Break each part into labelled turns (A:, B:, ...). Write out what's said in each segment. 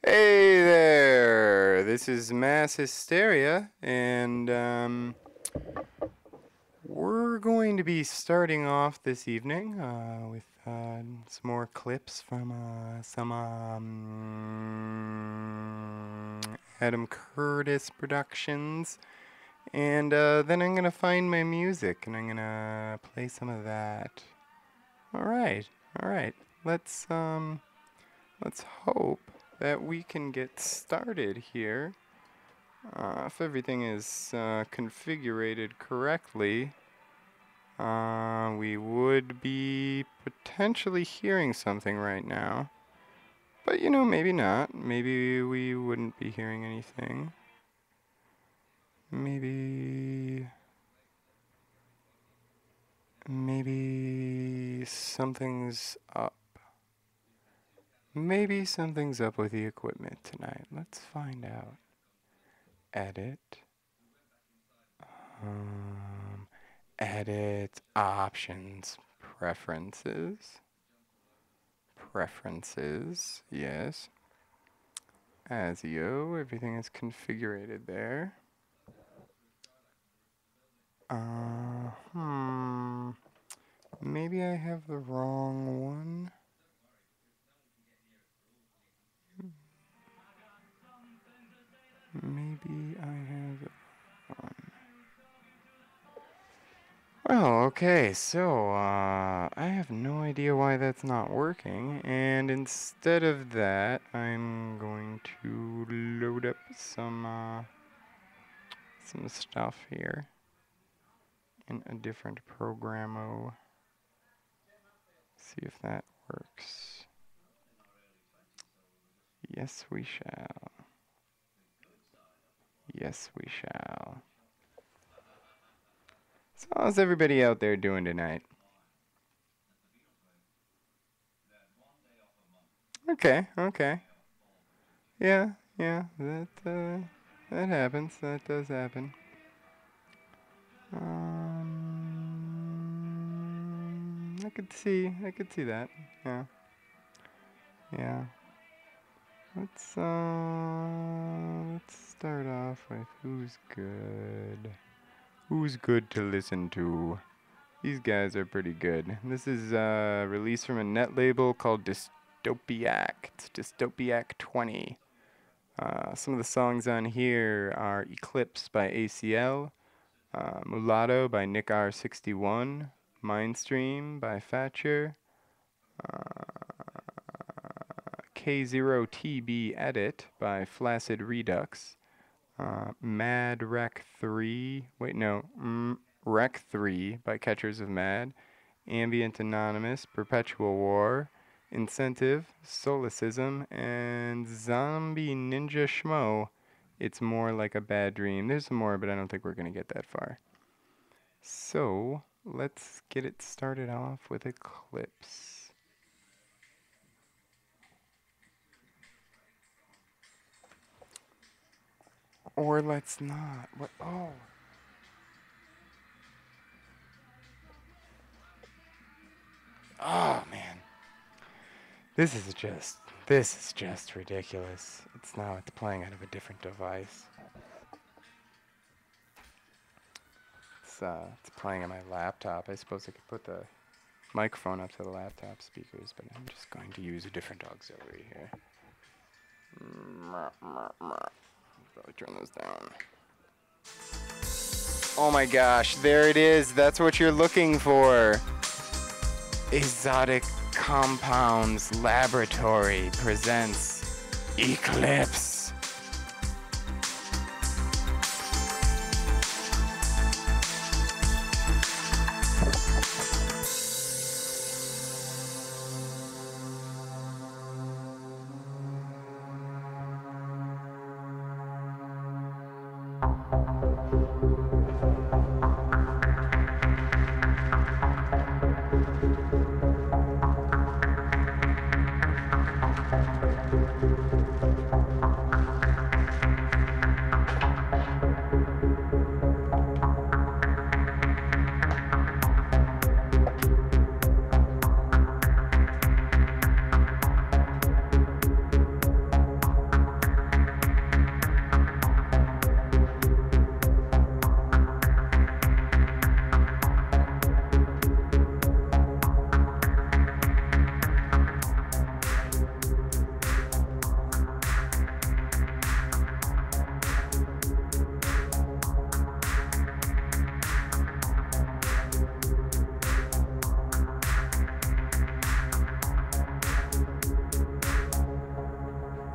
A: Hey there! This is Mass Hysteria, and we're going to be starting off this evening with some more clips from some Adam Curtis productions, and then I'm gonna find my music and I'm gonna play some of that. All right, all right. Let's hope that we can get started here. If everything is configured correctly, we would be potentially hearing something right now. But you know, maybe not. Maybe we wouldn't be hearing anything. Maybe something's up. Maybe something's up with the equipment tonight. Let's find out. Edit. Edit options. Preferences. Yes. ASIO. Everything is configured there. Maybe I have the wrong one. Maybe I have the wrong one. Well, okay, so I have no idea why that's not working, and instead of that, I'm going to load up some stuff here in a different programo. See if that works. Yes, we shall. Yes, we shall. So how's everybody out there doing tonight? Okay, okay. Yeah, that happens. That does happen. I could see that. Yeah. Yeah. Let's start off with who's good. Who's good to listen to? These guys are pretty good. This is released from a net label called Dystopiac. It's Dystopiac 20. Some of the songs on here are Eclipse by ACL, Mulatto by Nick R61, Mindstream by Thatcher, K0TB Edit by Flaccid Redux, Mad Rec 3, Rec 3 by Catchers of Mad, Ambient Anonymous, Perpetual War, Incentive, Solecism, and Zombie Ninja Schmo. It's More Like a Bad Dream. There's some more, but I don't think we're going to get that far. So, let's get it started off with Eclipse. Or let's not. What? Oh. Oh, man. This is just ridiculous. It's playing out of a different device. It's playing on my laptop. I suppose I could put the microphone up to the laptop speakers, but I'm just going to use a different auxiliary here. Probably turn those down. Oh my gosh, there it is. That's what you're looking for. Exotic Compounds Laboratory presents Eclipse.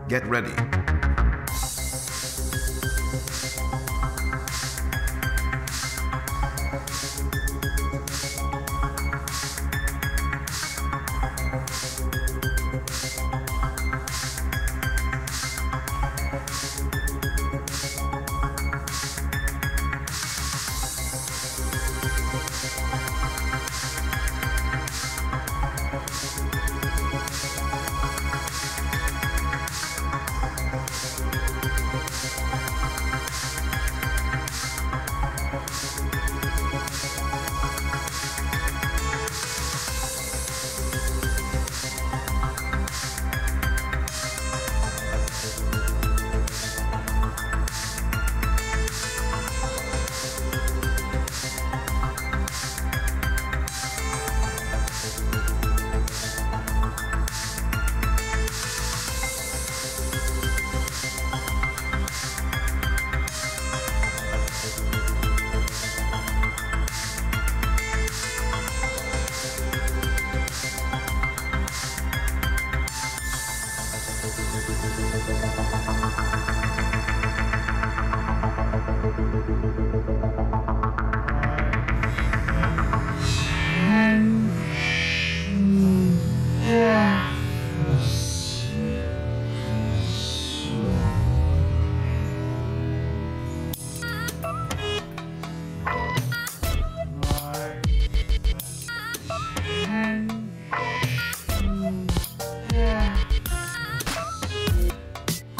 B: Get ready.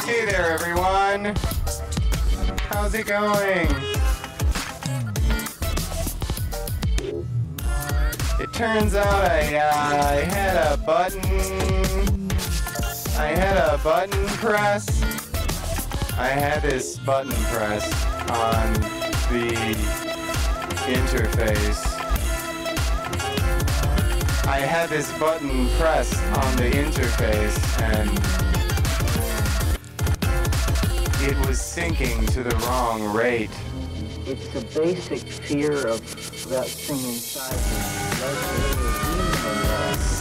A: Hey there, everyone. How's it going? It turns out I had a button press. I had this button press on the interface. I had this button press on the interface, and it was syncing to the wrong rate.
C: It's the basic fear of that thing inside you.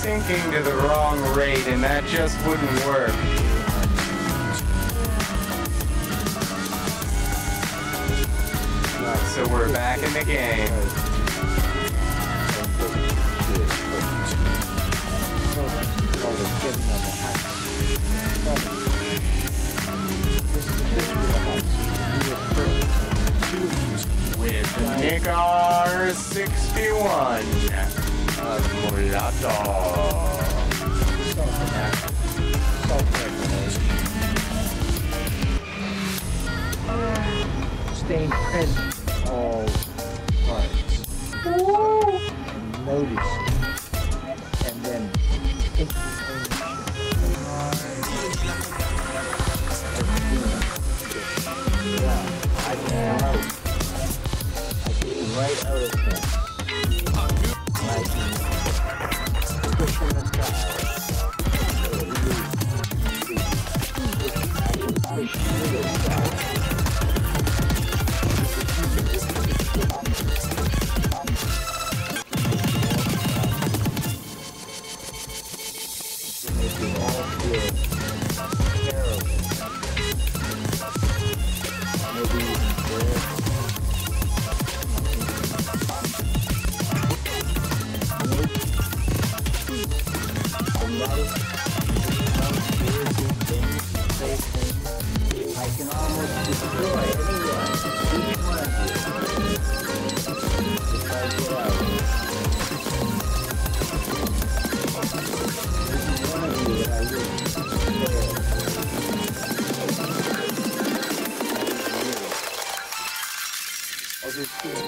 A: Syncing to the wrong rate, and that just wouldn't work. So we're back in the game. With Nick R61. Mulato.
C: Staying present all parts. Notice it. And then take the ownership. I get right out of things. I can push in the sky. I can almost destroy anyone, each one of you, if I get out. This is one of you that I wish failed. I just feel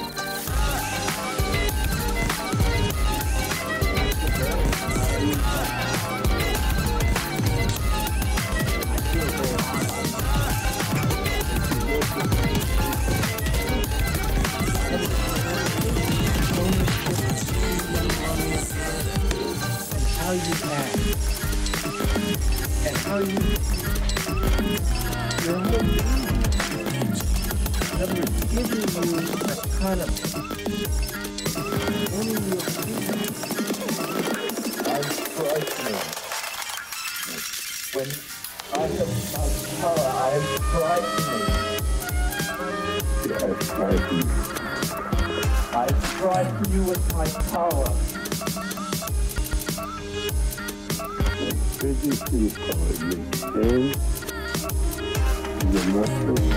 C: how you act and how you your whole being that was giving you a kind of only your feelings as frightening when I have my power. I am frightening. I frighten you. I frighten you with my power. What physically you call you pain, your muscles,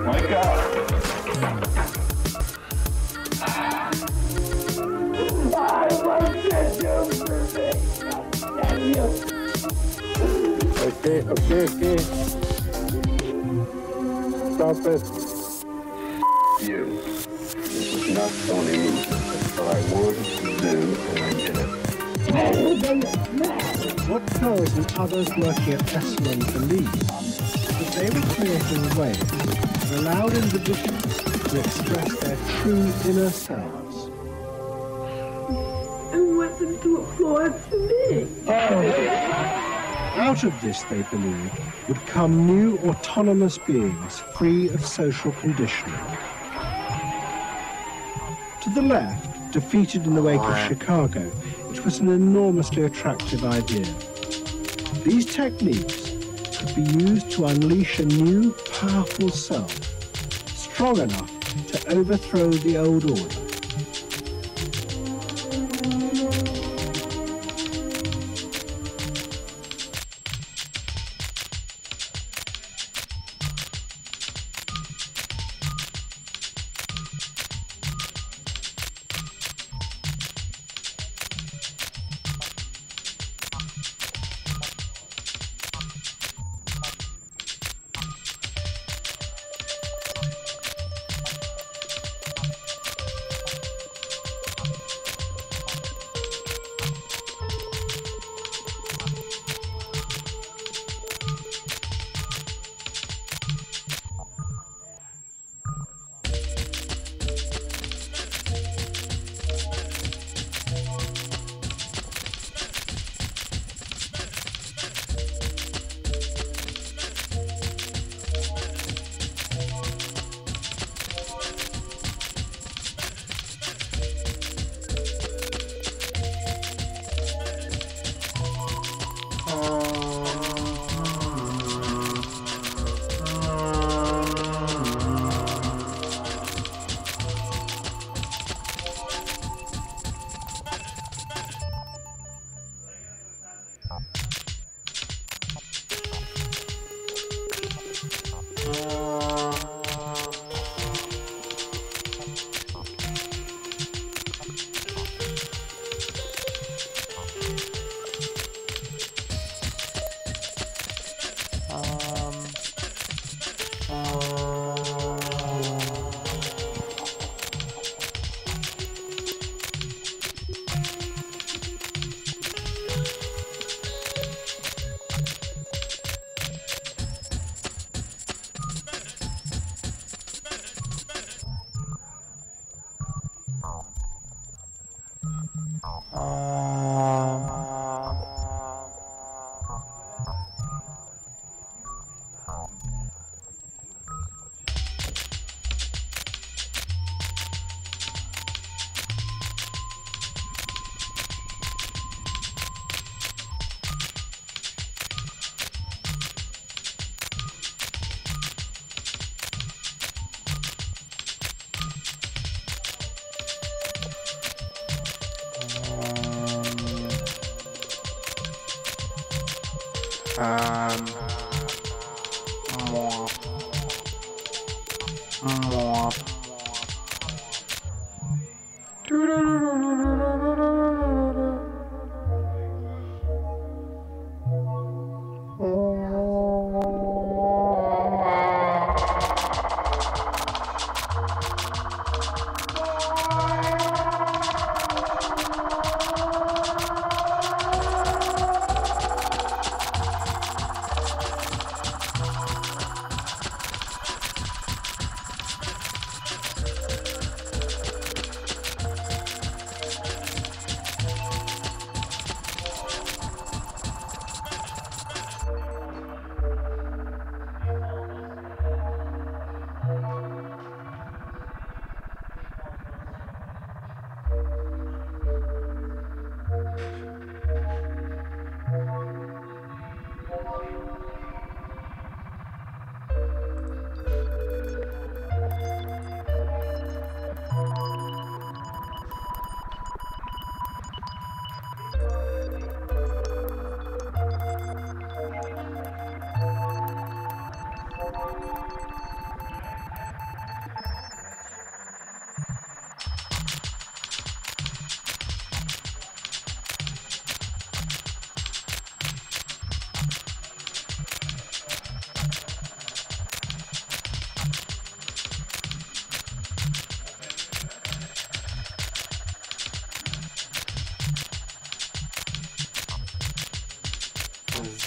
C: wake up! I won't let you perfect. Damn you! Okay. Stop it. You. This is not Tony movement. That's what I wanted to do, and I did it.
B: What Flores and others working at Esalen believed that they were creating ways that allowed individuals to express their true inner selves.
D: And what to do Flores to me?
B: Out of this, they believed, would come new autonomous beings free of social conditioning. To the left, defeated in the wake of Chicago, it was an enormously attractive idea. These techniques could be used to unleash a new, powerful self, strong enough to overthrow the old order.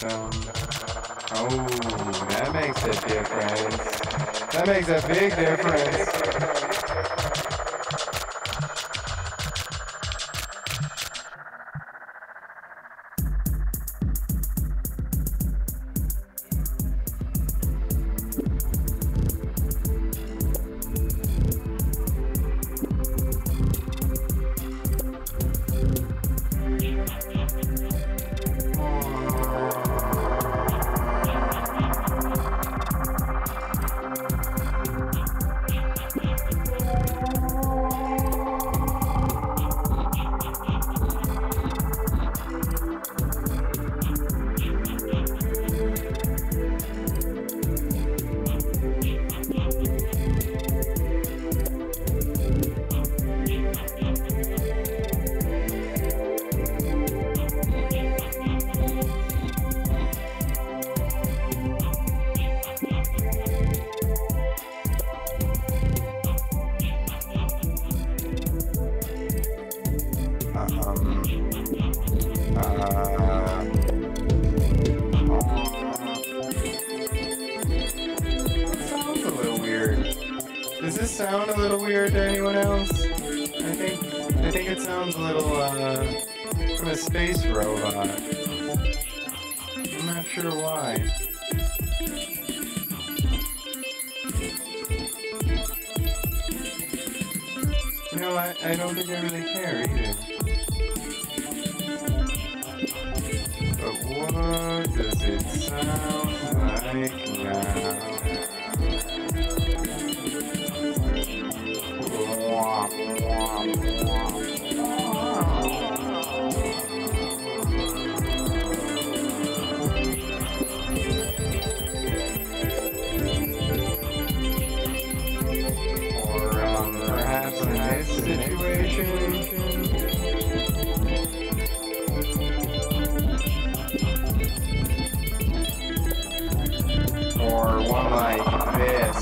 A: Oh, that makes a difference. That makes a big difference. Sounds a little weird. Does this sound a little weird to anyone else? I think it sounds a little from a space robot. I'm not sure why. You know, I don't think I really care either. But what does it sound like now? Perhaps in this situation. Or one like this.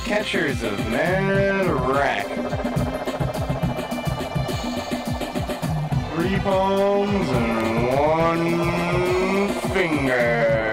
A: catchers of Iraq. 3 palms and 1 finger.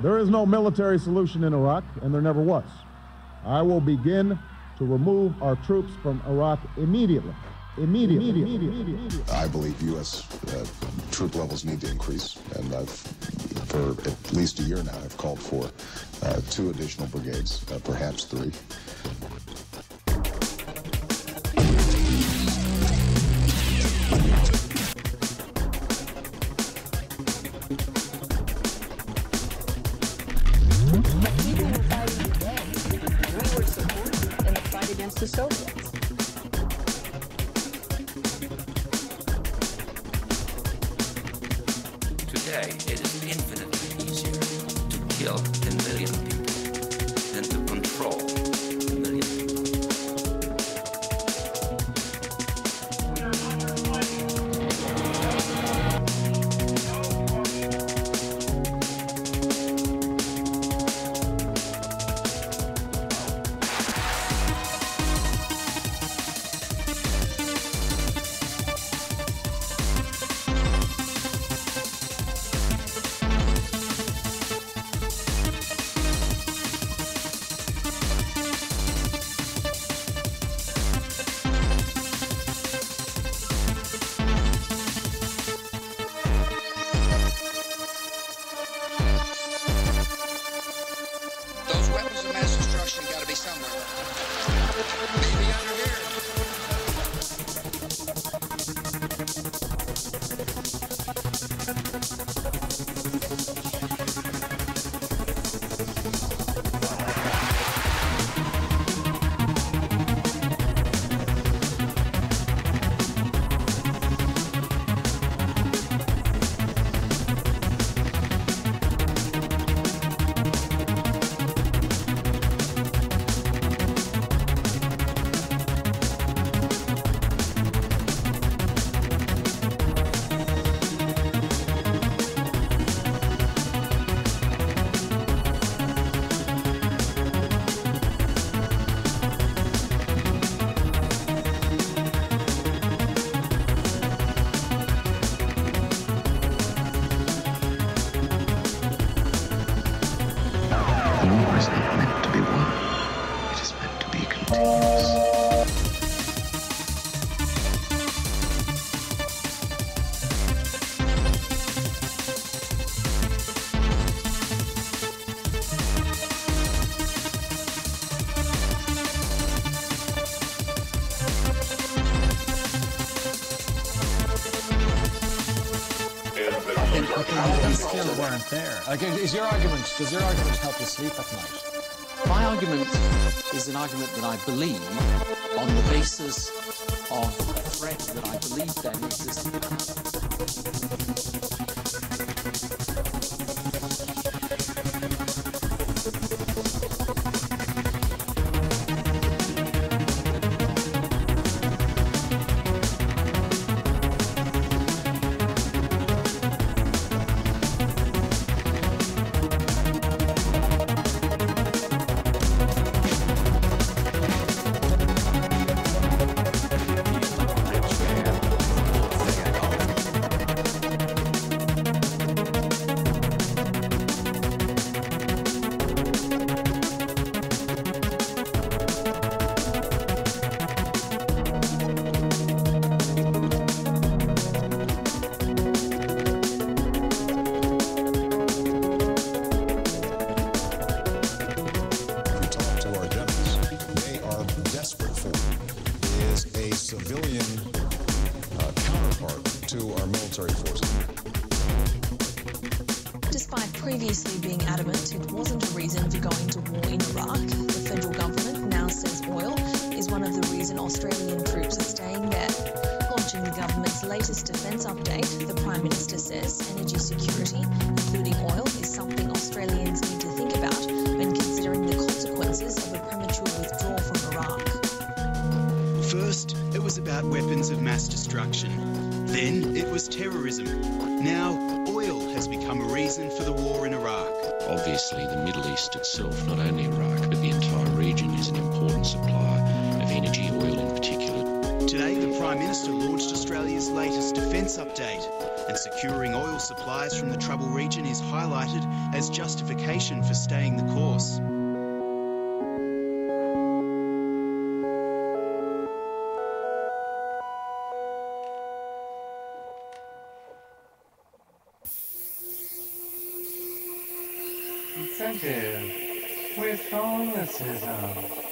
E: There is no military solution in Iraq, and there never was. I will begin to remove our troops from Iraq immediately. Immediately.
F: I believe U.S. Troop levels need to increase, and I've, for at least a year now, I've called for 2 additional brigades, perhaps 3.
G: The Soviets.
H: Today, it is infinitely easier to kill 10 million people than to control 1 million people.
I: Weapons of mass destruction got to be somewhere. Maybe under here.
J: War is not meant to be won. It is meant to be continuous.
K: These still weren't there. Like, does your argument help you sleep at night?
L: My argument is an argument that I believe on the basis of a threat that I believe then existed.
G: previously being adamant it wasn't a reason for going to war in Iraq, the federal government now says oil is one of the reasons Australian troops are staying there. Launching the government's latest defence update, the Prime Minister says energy security, including oil, is something Australians need to think about when considering the consequences of a premature withdrawal from Iraq.
M: First, it was about weapons of mass destruction. Then it was terrorism. Now, oil has become a reason for the war in Iraq.
N: Obviously, the Middle East itself, not only Iraq, but the entire region, is an important supplier of energy, oil in particular.
M: Today, the Prime Minister launched Australia's latest defence update, and securing oil supplies from the trouble region is highlighted as justification for staying the course.
A: Incentive with Catholicism.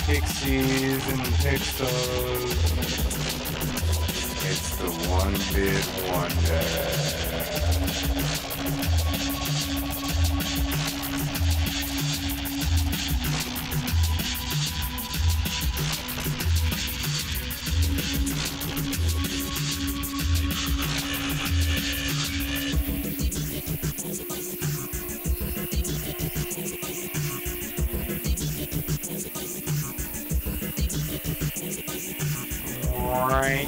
A: Pixies and pixels. It's the one-bit wonder. Right.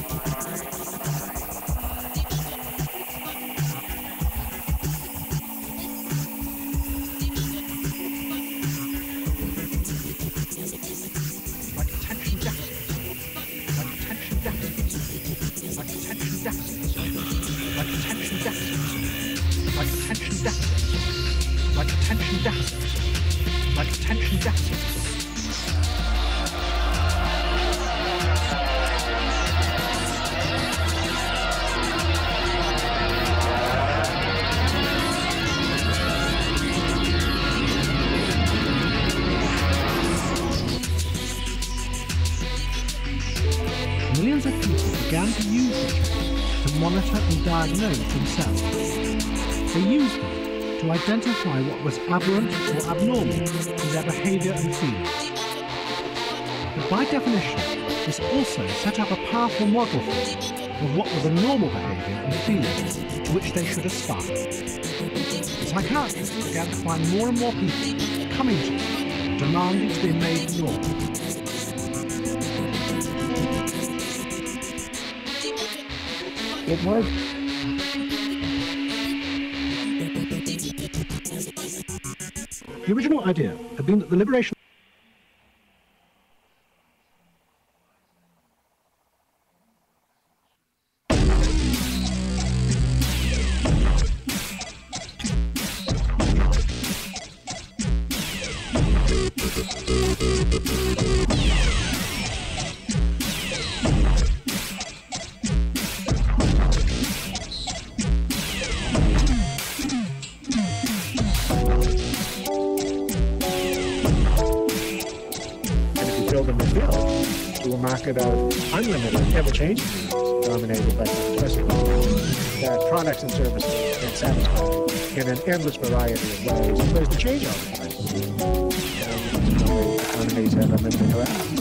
B: Like attention deficits. Like attention deficits. Like attention deficits. Like attention deficits. Like attention deficits. Like attention deficits. Like attention deficits. Millions of people began to use the tech to monitor and diagnose themselves. They used them to identify what was aberrant or abnormal in their behaviour and feelings. But by definition, this also set up a powerful model for them of what were the normal behaviour and feelings to which they should aspire. Psychiatrists began to find more and more people coming to them, demanding to be made normal. It was. The original idea had been that the liberation market of unlimited, ever-changing needs dominated by capacity, that products and services can satisfy in an endless variety of ways to change all the time. Economies have unlimited capacity.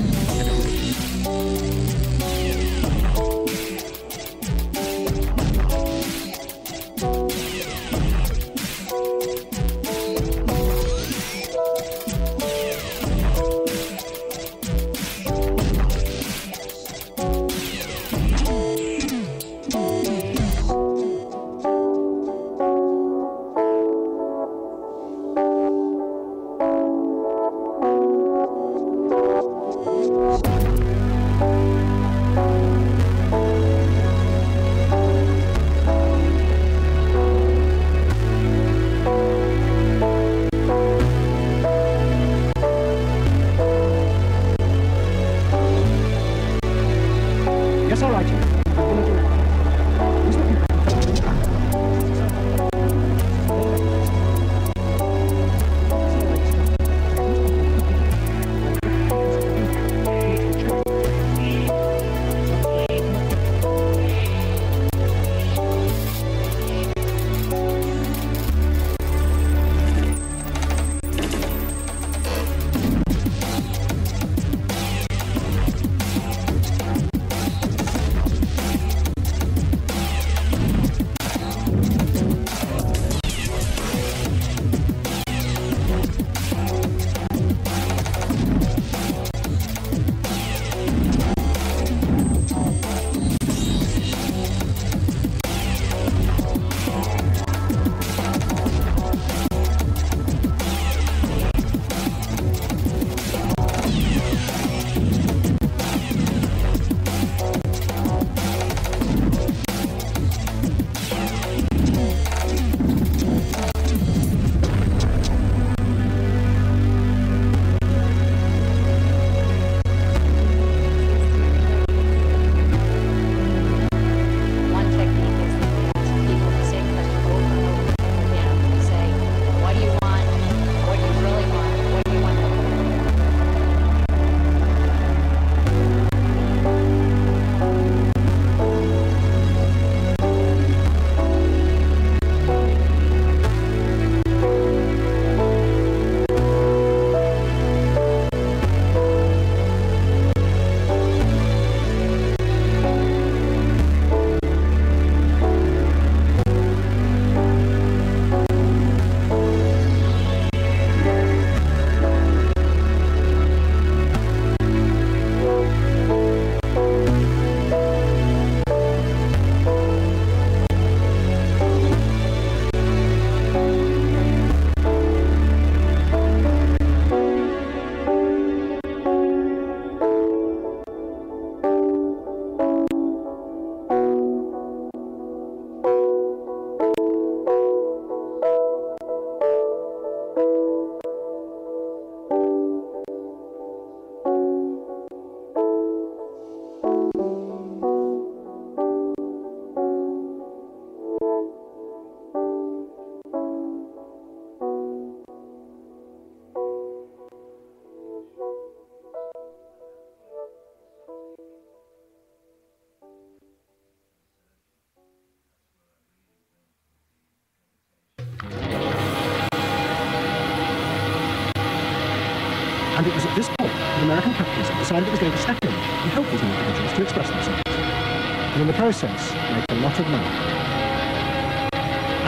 B: And it was at this point that American capitalism decided it was going to step in and help these new individuals to express themselves. And in the process, make a lot of money.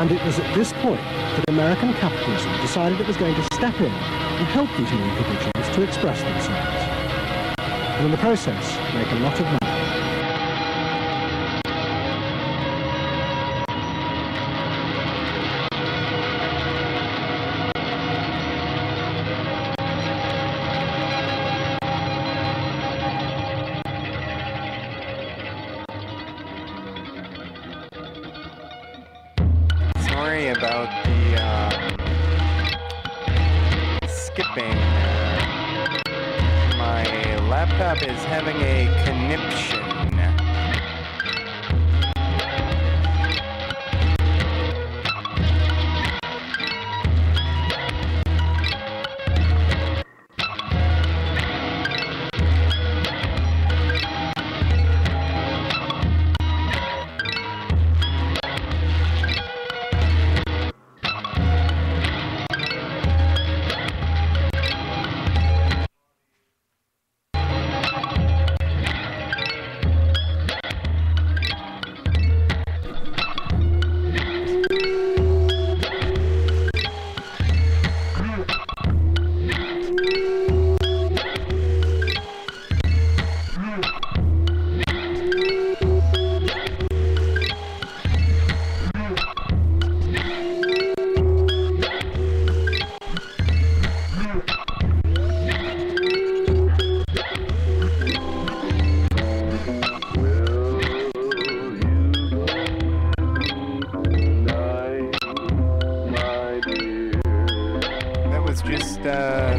B: And it was at this point that American capitalism decided it was going to step in and help these new individuals to express themselves. And in the process, make a lot of money.
A: Sorry about the skipping. My laptop is having a conniption.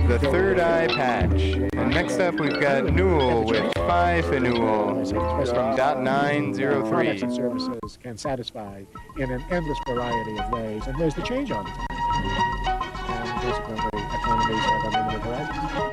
A: The third eye patch. And next up we've got Newell with Phi Phenol from .903.
O: Products and services can satisfy in an endless variety of ways, and there's the change all the time. And consequently, economies have unlimited horizons.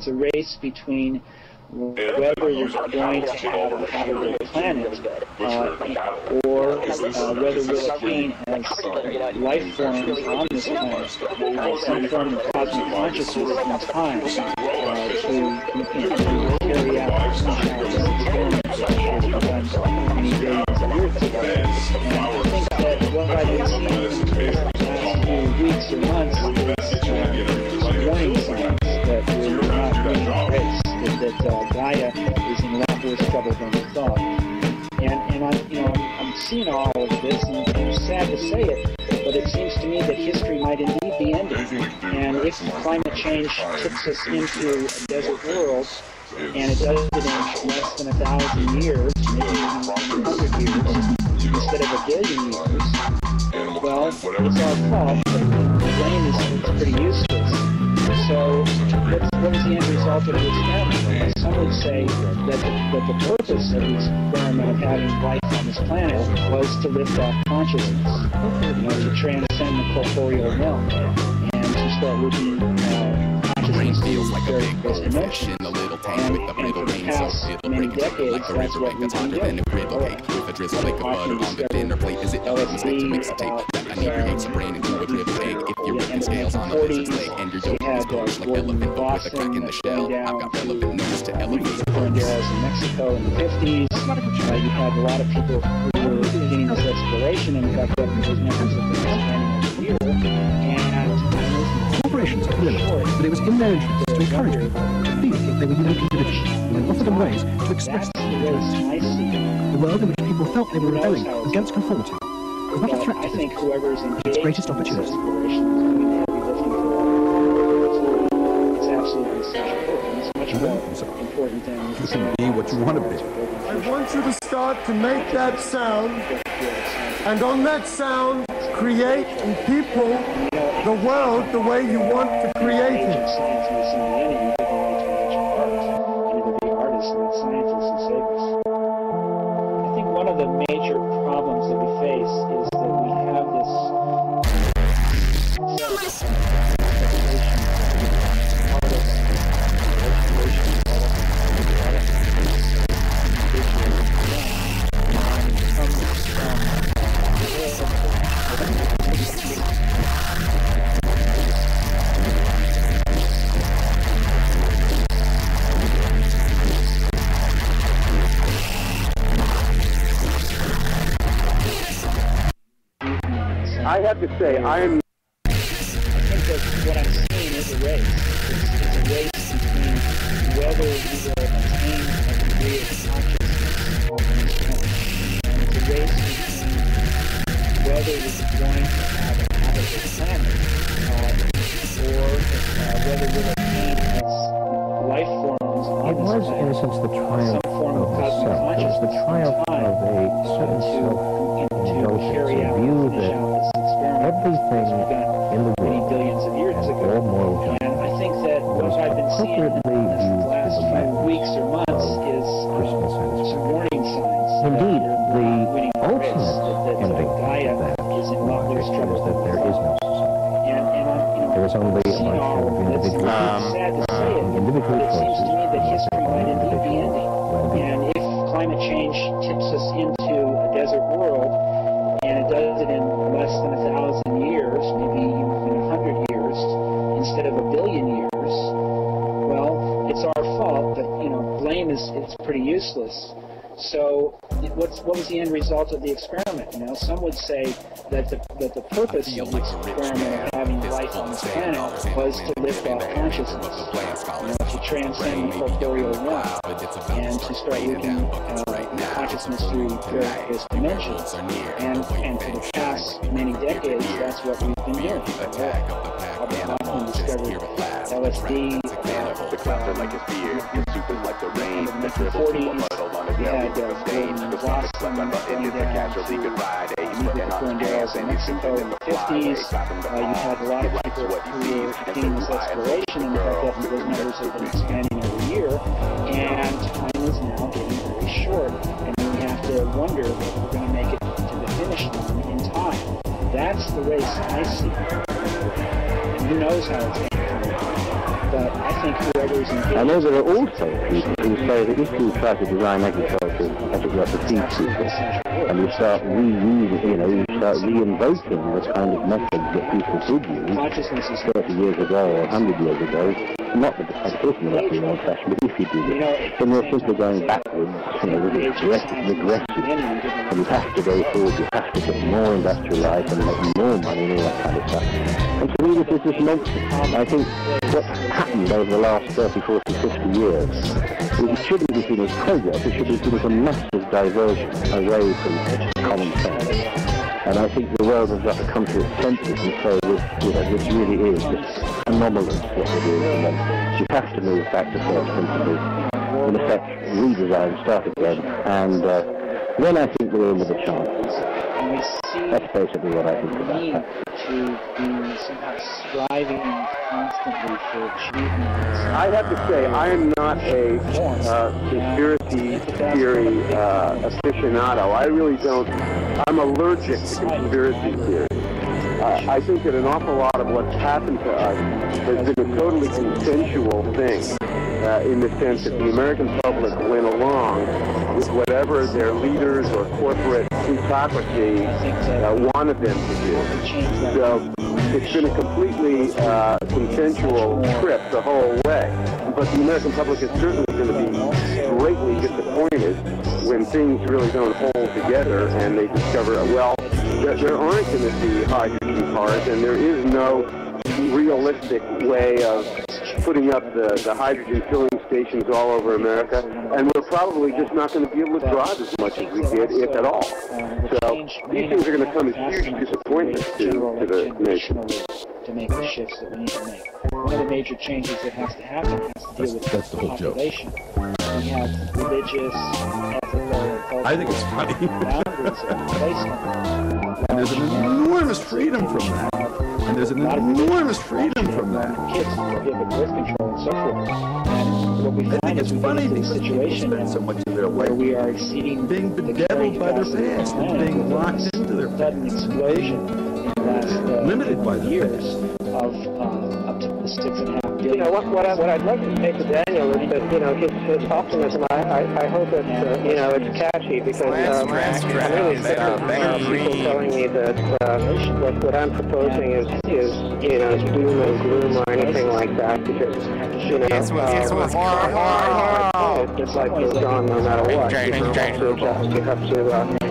P: it's a race between whether we're going to have a habitable planet or whether we'll obtain as life forms on this planet some form of cosmic consciousness in time to carry out this experiment that was done many billions of years ago. And I think that what I've been seeing in the last few weeks or months is warning signs that we're not winning the race. That Gaia is in a lot worse trouble than we thought, and I'm seeing all of this, and it's sad to say it, but it seems to me that history might indeed be ending. And if climate change tips us into a desert world, and it does it in less than 1,000 years, maybe even 100 years, instead of 1 billion years, well, it's our fault, but the blame is pretty useless. So, what was the end result of the experiment? Some would say that the purpose of the experiment of having life on this planet was to lift off consciousness, to transcend the corporeal realm, and to start looking consciousness feels like a big goldfish in a little tank with a brittle vein, so it'll break into it like a razorback that's hotter than a griddle cake with a drizzle like a butter on the dinner plate. Is it a big mistake to mix a tape that inebriates a brain into a dribble egg? If you're ripping scales on a lizard's leg and your yolk is polished like elephant but with a crack in the shell, I've got relevant numbers to elevate Frontiers in Mexico in the 50s. You had a lot of people who were beginning this exploration, and in fact, those members of the expanding year, and
B: corporations are realized that it was in their interest to encourage people to feel that they were unique individuals and offer them ways to express their individuality. The world in which people felt they were rebelling against conformity was not a threat to them, its greatest opportunity.
P: It's absolutely essential, and it's much more important than
Q: you can be what you want to be.
R: I want you to start to make that sound, and on that sound, create in people the world the way you want to create it.
P: I think one of the major problems that we face is that we have this
C: I have to say, I think
P: that what I'm seeing is a race. It's a race between whether we will attain a degree of consciousness on this planet. And it's a race between whether we're going to have a habitable planet or whether we'll attain as life forms on
S: it was, in a sense, the triumph of the self. It was the triumph of a certain self-indulgence, a view that everything in the world has all moral justice.
P: And I think that what I've been seeing in the last few weeks or months is some warning signs.
S: Indeed, the ultimate ending of that is that there is no society. There is only a march of individual choices.
P: And if climate change tips us into a desert world, and it does it in less than 1,000 years, maybe even 100 years, instead of 1 billion years, well, it's our fault, but, blame is pretty useless. So, what was the end result of the experiment? Some would say that the purpose of the experiment of having life on this planet was to lift off consciousness, to transcend the corporeal realm, and to start looking consciousness through various dimensions. And for the past many decades, that's what we've been doing. Albert Hoffman discovered LSD.
C: The clouds are like a fear, your soup is like the rain, the dribble to a puddle on a
P: had Gordon Wasson going down to Fernandez in Mexico in the 50s. You had a lot of people who were beginning this exploration, and in fact, those numbers have been expanding every year. And time is now getting very short, and we have to wonder if we're going to make it to the finish line in time. That's the race I see. And who knows how it's going to turn out. But I think whoever's engaged...
S: I know there are also people who say that if you try to design agriculture as it were to feed people, and you start reinvoking the kind of methods that people did use 30 years ago or 100 years ago, not that I'm talking about being old-fashioned, but if you do it, then you're simply going backwards, regressive, and you have to go forward, you have to get more industrialized and make more money and all that kind of stuff. And to me, this is just nonsense. I think what happened over the last 30, 40, 50 years is it shouldn't be seen as progress, it should be seen as a massive diversion away from common sense. And I think the world has got to come to its senses and say this really is just anomalous what we're doing at the moment. You have to move back to first principles, in effect redesign, start again, and then I think we're in with a chance. That's basically what I think about that.
P: To be somehow striving constantly for achievement.
C: I have to say, I am not a conspiracy theory aficionado. I really don't. I'm allergic to conspiracy theories. I think that an awful lot of what's happened to us has been a totally consensual thing, in the sense that the American public went along with whatever their leaders or corporate plutocracy wanted them to do. So it's been a completely consensual trip the whole way. But the American public is certainly going to be greatly disappointed when things really don't hold together and they discover, well, there aren't going to be hydrogen cars and there is no realistic way of putting up the hydrogen filling stations all over America, and we're probably just not going to be able to drive as much as we did, if at all. So these things are going to come as huge disappointments to the nation.
P: To make the shifts that we need to make. One of the major changes that has to happen has to deal with the population. We have religious, ethical, and cultural
Q: I think it's funny.
P: boundaries of placement.
Q: And there's an enormous freedom from that. And there's an enormous freedom from that.
P: Kids prohibit birth control and so forth. And what we find is we get into a situation
Q: spend so much of their life
P: where we are exceeding
Q: being bedeviled by their past, being locked into their
P: sudden explosion in the last
Q: limited by the
P: years of up to 6.5 billion.
T: You know, what I'd like to say to Daniel is that, you know, his optimism, I hope that, you know, it's catchy because I'm really sick of people telling me that what I'm proposing is, you know, doom and gloom or anything like that because, you know, my point is this life goes on no matter what. You have to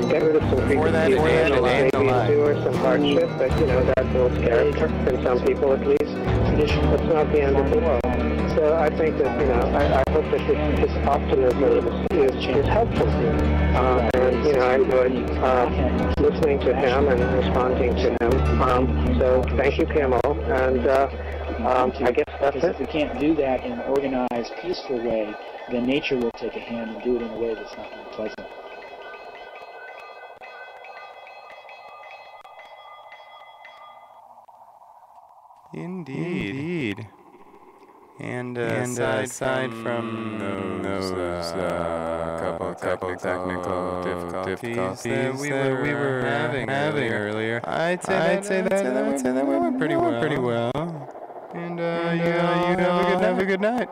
T: get rid of some frequencies or some hardship, but, you know, that builds character in some people at least. It's not the end of the world. So I think that, you know, I hope that this optimism is helpful. And, you know, I enjoyed listening to him and responding to him. So thank you, Kimmel. And I guess that's it.
P: If we can't do that in an organized, peaceful way, then nature will take a hand and do it in a way that's not unpleasant.
A: Indeed. And aside from those couple technical difficulties that we were having earlier, I'd say that went pretty well. And you have a good night.